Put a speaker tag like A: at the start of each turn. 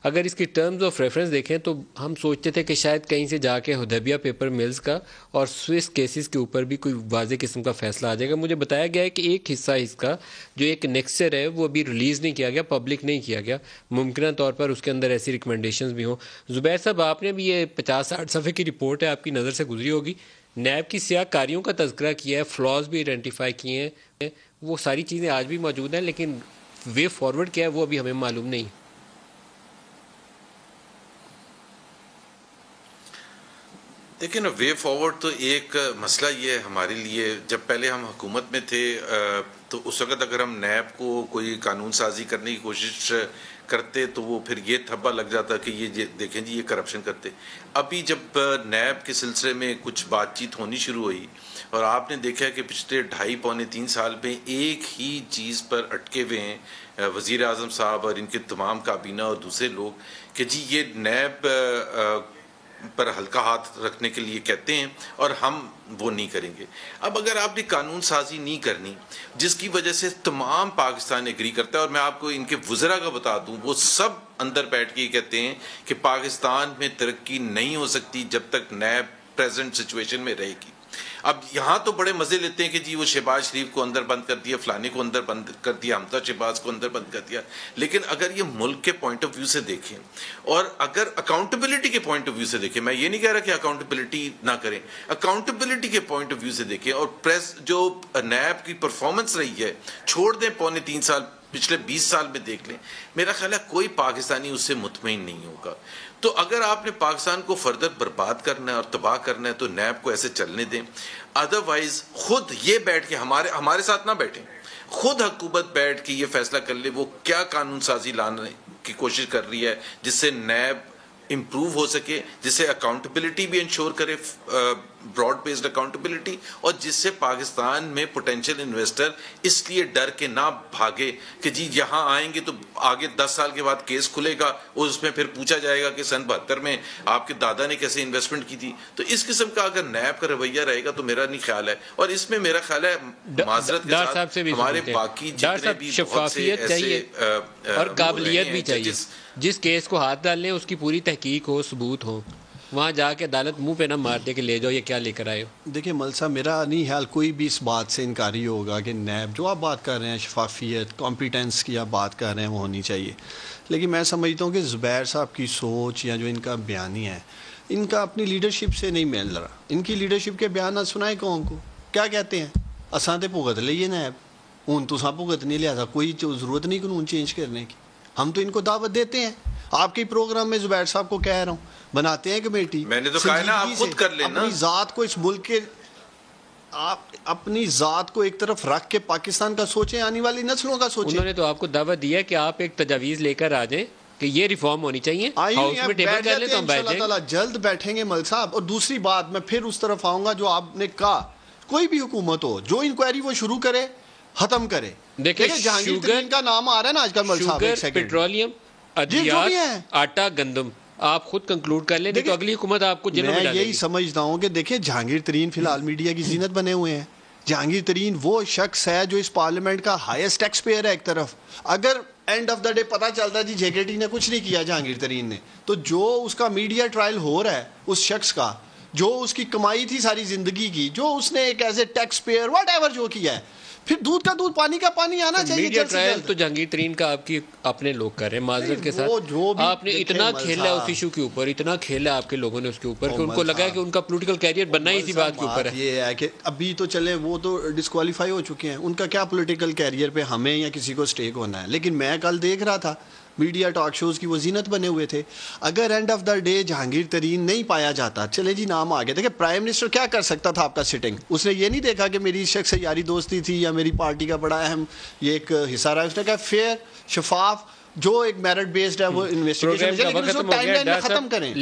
A: اگر اس کی terms of reference دیکھیں تو ہم سوچتے تھے کہ شاید کہیں سے جا کے حدیبیہ پیپر ملز کا اور سوئس کیسز کے اوپر بھی کوئی واضح قسم کا فیصلہ آ جائے گا. مجھے بتایا گیا ہے کہ ایک حصہ اس کا جو ایک نیکسچر ہے وہ ابھی ریلیز نہیں کیا گیا, پبلک نہیں کیا گیا. ممکنہ طور پر اس کے اندر ایسی ریکمنڈیشنز بھی ہوں. زبیر صاحب, آپ نے بھی یہ 50-60 صفحے کی رپورٹ ہے, آپ کی نظر سے گزری ہوگی. نیب کی سیاہ کاریوں کا تذکرہ کیا ہے, فلاز بھی آئیڈینٹیفائی کیے ہیں, وہ ساری چیزیں آج بھی موجود ہیں, لیکن وے فارورڈ کیا ہے وہ ابھی ہمیں معلوم نہیں.
B: دیکھیں نا, وے فارورڈ تو ایک مسئلہ یہ ہے ہمارے لیے. جب پہلے ہم حکومت میں تھے تو اس وقت اگر ہم نیب کو کوئی قانون سازی کرنے کی کوشش کرتے تو وہ پھر یہ تھبا لگ جاتا کہ یہ دیکھیں جی یہ کرپشن کرتے. ابھی جب نیب کے سلسلے میں کچھ بات چیت ہونی شروع ہوئی اور آپ نے دیکھا کہ پچھلے 2.5-3 سال میں ایک ہی چیز پر اٹکے ہوئے ہیں وزیر اعظم صاحب اور ان کے تمام کابینہ اور دوسرے لوگ کہ جی یہ نیب پر ہلکا ہاتھ رکھنے کے لیے کہتے ہیں اور ہم وہ نہیں کریں گے. اب اگر آپ نے قانون سازی نہیں کرنی جس کی وجہ سے تمام پاکستان ایگری کرتا ہے, اور میں آپ کو ان کے وزراء کا بتا دوں وہ سب اندر بیٹھ کے کہتے ہیں کہ پاکستان میں ترقی نہیں ہو سکتی جب تک نیب پریزنٹ سچویشن میں رہے گی. اب یہاں تو بڑے مزے لیتے ہیں کہ جی وہ شہباز شریف کو اندر بند کر دیا, فلانے کو اندر بند کر دیا, حمزہ شہباز کو اندر بند کر دیا. لیکن اگر یہ ملک کے پوائنٹ آف ویو سے دیکھیں اور اگر اکاؤنٹیبلٹی کے پوائنٹ آف ویو سے دیکھیں, میں یہ نہیں کہہ رہا کہ اکاؤنٹیبلٹی نہ کریں, اکاؤنٹیبلٹی کے پوائنٹ آف ویو سے دیکھیں اور پریس جو نیب کی پرفارمنس رہی ہے چھوڑ دیں 3.25 سال, پچھلے 20 سال میں دیکھ لیں, میرا خیال ہے کوئی پاکستانی اس سے مطمئن نہیں ہوگا. تو اگر آپ نے پاکستان کو فردر برباد کرنا ہے اور تباہ کرنا ہے تو نیب کو ایسے چلنے دیں. ادروائز خود یہ بیٹھ کے ہمارے ساتھ نہ بیٹھیں, خود حکومت بیٹھ کے یہ فیصلہ کر لے وہ کیا قانون سازی لانے کی کوشش کر رہی ہے جس سے نیب امپروو ہو سکے, جس سے اکاؤنٹیبلٹی بھی انشور کرے, براڈ بیسڈ اکاؤنٹیبلٹی, اور جس سے پاکستان میں پوٹینشیل انویسٹر اس لیے ڈر کے نہ بھاگے کہ جی یہاں آئیں گے تو آگے 10 سال کے بعد کیس کھلے گا اور اس میں پھر پوچھا جائے گا کہ سن 72 میں آپ کے دادا نے کیسے انویسٹمنٹ کی تھی. تو اس قسم کا اگر نیب کا رویہ رہے گا تو میرا نہیں خیال ہے, اور اس میں میرا خیال ہے معذرت کے ساتھ ہمارے باقی جتنے بھی
A: شفافیت چاہیے اور قابلیت بھی چاہیے. جس کیس کو ہاتھ ڈالنے اس کی پوری تحقیق ہو, ثبوت ہو, وہاں جا کے عدالت منہ پہ نہ مار دے کہ لے جاؤ یہ کیا لے کر آئے ہو.
C: دیکھیں مل صاحب, میرا نہیں خیال کوئی بھی اس بات سے انکاری ہوگا کہ نیب جو آپ بات کر رہے ہیں شفافیت کمپیٹنس کی آپ بات کر رہے ہیں وہ ہونی چاہیے. لیکن میں سمجھتا ہوں کہ زبیر صاحب کی سوچ یا جو ان کا بیانی ہے ان کا اپنی لیڈرشپ سے نہیں مل رہا. ان کی لیڈرشپ کے بیانات سنائے قوم کو, کیا کہتے ہیں, اساں تے بھگت لئیے نیب, ہوں تو بھگت نہیں لیا تھا, کوئی ضرورت نہیں قانون چینج کرنے کی. ہم تو ان کو دعوت دیتے ہیں, آپ کے پروگرام میں زبیر صاحب کو کہہ رہا ہوں بناتے ہیں کمیٹی,
B: میں نے تو کہا نا آپ خود کر لینا.
C: اپنی ذات کو اس ملک کے, آپ اپنی ذات کو ایک طرف رکھ کے پاکستان کا سوچیں, آنے والی نسلوں کا سوچیں.
A: انہوں نے تو آپ کو دعوت دیا کہ آپ ایک تجاویز لے کر آ جائیں کہ یہ ریفارم ہونی چاہیے, ہاؤس میں ٹیبل کر لیں تو ہم بیٹھ جائیں.
C: جلد بیٹھیں گے مل صاحب. اور دوسری بات میں پھر اس طرف آؤں گا جو آپ نے کہا, کوئی بھی حکومت ہو جو انکوائری وہ شروع کرے ختم کرے.
A: دیکھیں
C: جہانگیر ترین کا نام آ رہا ہے نا آج کل مل صاحب,
A: شوگر, پیٹرولیم, ادویات, آٹا, گندم, آپ خود کنکلوڈ کر لیں تو اگلی حکومت آپ کو جنوں میں ڈالے گی.
C: میں یہی سمجھتا ہوں کہ دیکھیں جہانگیر ترین فی الحال میڈیا کی زینت بنے ہوئے ہیں. جہانگیر ترین وہ شخص ہے جو اس پارلیمنٹ کا ہائیسٹ ٹیکس پیئر ہے ایک طرف. اگر اینڈ آف دا ڈے پتہ چلتا ہے جی جے کے ٹی نے کچھ نہیں کیا جہانگیر ترین نے, تو جو اس کا میڈیا ٹرائل ہو رہا ہے اس شخص کا, جو اس کی کمائی تھی ساری زندگی کی, جو اس نے ایک as a taxpayer whatever جو کیا ہے, پھر دودھ کا دودھ پانی کا پانی آنا چاہیے.
A: میڈیا ٹرائل تو جہانگیر ترین کا آپ کی اپنے لوگ کر رہے ہیں معذرت کے ساتھ. آپ نے اتنا کھیلا اس ایشو کے اوپر, اتنا کھیلا آپ کے لوگوں نے اس کے اوپر کہ ان کو لگا کہ ان کا پولیٹیکل کیریئر بننا ہی اسی بات کے اوپر ہے.
C: یہ ہے کہ ابھی تو چلے وہ تو ڈسکوالیفائی ہو چکے ہیں, ان کا کیا پولیٹیکل کیریئر پہ ہمیں یا کسی کو سٹیک ہونا ہے. لیکن میں کل دیکھ رہا تھا میڈیا ٹاک شوز کی وہ زینت بنے ہوئے تھے. اگر end of the day Jahangir Tareen نہیں پایا جاتا, چلے جی نام آ گیا, دیکھیں پرائم منسٹر کیا کر سکتا تھا آپ کا سٹنگ, اس نے یہ نہیں دیکھا کہ میری شخص سے یاری دوستی تھی یا میری پارٹی کا بڑا اہم یہ ایک حصہ رہا. اس نے کہا فیئر, شفاف, جو ایک میرٹ بیسڈ ہے وہ انویسٹیگیشن ٹائم لائن میں ختم کریں.